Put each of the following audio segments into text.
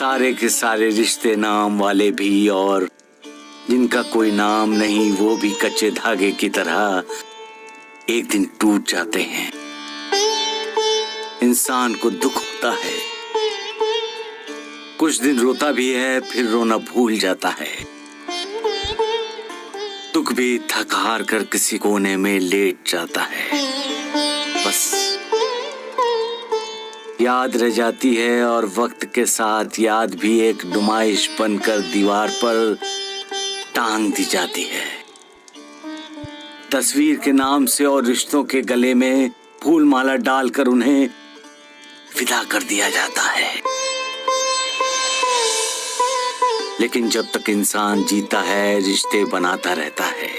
सारे के सारे रिश्ते नाम वाले भी और जिनका कोई नाम नहीं वो भी कच्चे धागे की तरह एक दिन टूट जाते हैं। इंसान को दुख होता है, कुछ दिन रोता भी है, फिर रोना भूल जाता है। दुख भी थक हार कर किसी कोने में लेट जाता है। बस याद रह जाती है और वक्त के साथ याद भी एक नुमाइश बनकर दीवार पर टांग दी जाती है। तस्वीर के नाम से और रिश्तों के गले में फूल माला डालकर उन्हें विदा कर दिया जाता है। लेकिन जब तक इंसान जीता है रिश्ते बनाता रहता है।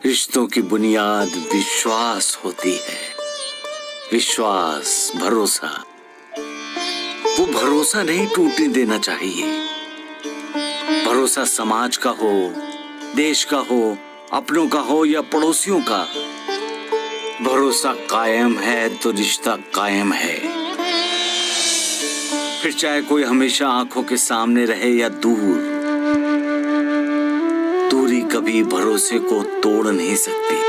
रिश्तों की बुनियाद विश्वास होती है। विश्वास, भरोसा। वो भरोसा नहीं टूटने देना चाहिए। भरोसा समाज का हो, देश का हो, अपनों का हो या पड़ोसियों का। भरोसा कायम है तो रिश्ता कायम है। फिर चाहे कोई हमेशा आंखों के सामने रहे या दूर, दूरी कभी भरोसे को तोड़ नहीं सकती।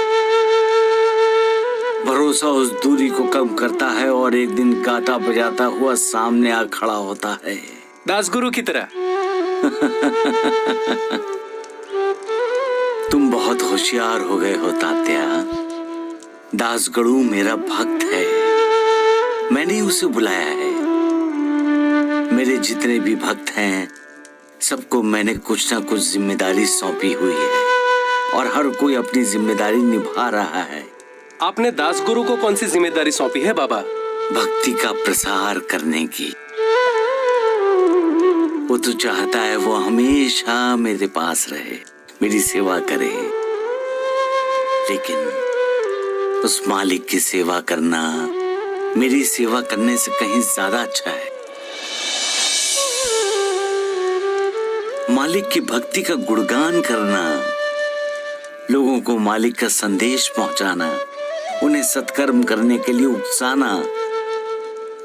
भरोसा उस दूरी को कम करता है और एक दिन कांटा बजाता हुआ सामने आ खड़ा होता है। दासगुरु की तरह। तुम बहुत होशियार हो गए हो तात्या। दासगढ़ू मेरा भक्त है, मैंने उसे बुलाया है। मेरे जितने भी भक्त हैं सबको मैंने कुछ ना कुछ जिम्मेदारी सौंपी हुई है और हर कोई अपनी जिम्मेदारी निभा रहा है। आपने दासगुरु को कौन सी जिम्मेदारी सौंपी है बाबा? भक्ति का प्रसार करने की। वो तो चाहता है वो हमेशा मेरे पास रहे, मेरी सेवा करे। लेकिन उस मालिक की सेवा करना मेरी सेवा करने से कहीं ज्यादा अच्छा है। मालिक की भक्ति का गुणगान करना, लोगों को मालिक का संदेश पहुंचाना, उन्हें सत्कर्म करने के लिए उकसाना,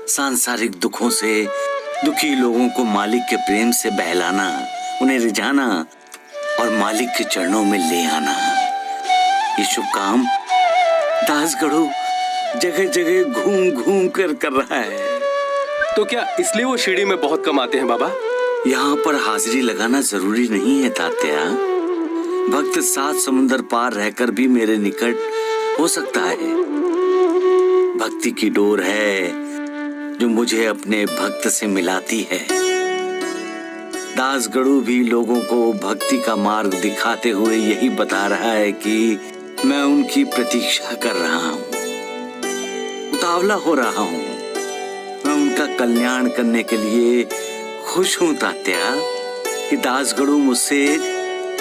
सांसारिक दुखों से दुखी लोगों को मालिक के प्रेम से बहलाना, उन्हें रिझाना और मालिक के चरणों में ले आना। ये शुभ काम दासगढ़ू जगह जगह घूम घूम कर रहा है। तो क्या इसलिए वो शिरडी में बहुत कम आते हैं बाबा? यहाँ पर हाजिरी लगाना जरूरी नहीं है तात्या। भक्त 7 समुंदर पार रहकर भी मेरे निकट हो सकता है। भक्ति की डोर है जो मुझे अपने भक्त से मिलाती है। दासगढ़ू भी लोगों को भक्ति का मार्ग दिखाते हुए यही बता रहा है कि मैं उनकी प्रतीक्षा कर रहा हूँ, उतावला हो रहा हूँ। मैं उनका कल्याण करने के लिए खुश हूँ तात्या कि दासगढ़ू मुझसे एक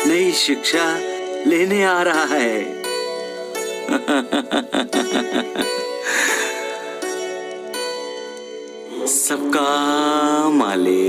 नई शिक्षा लेने आ रहा है। सबका मालिक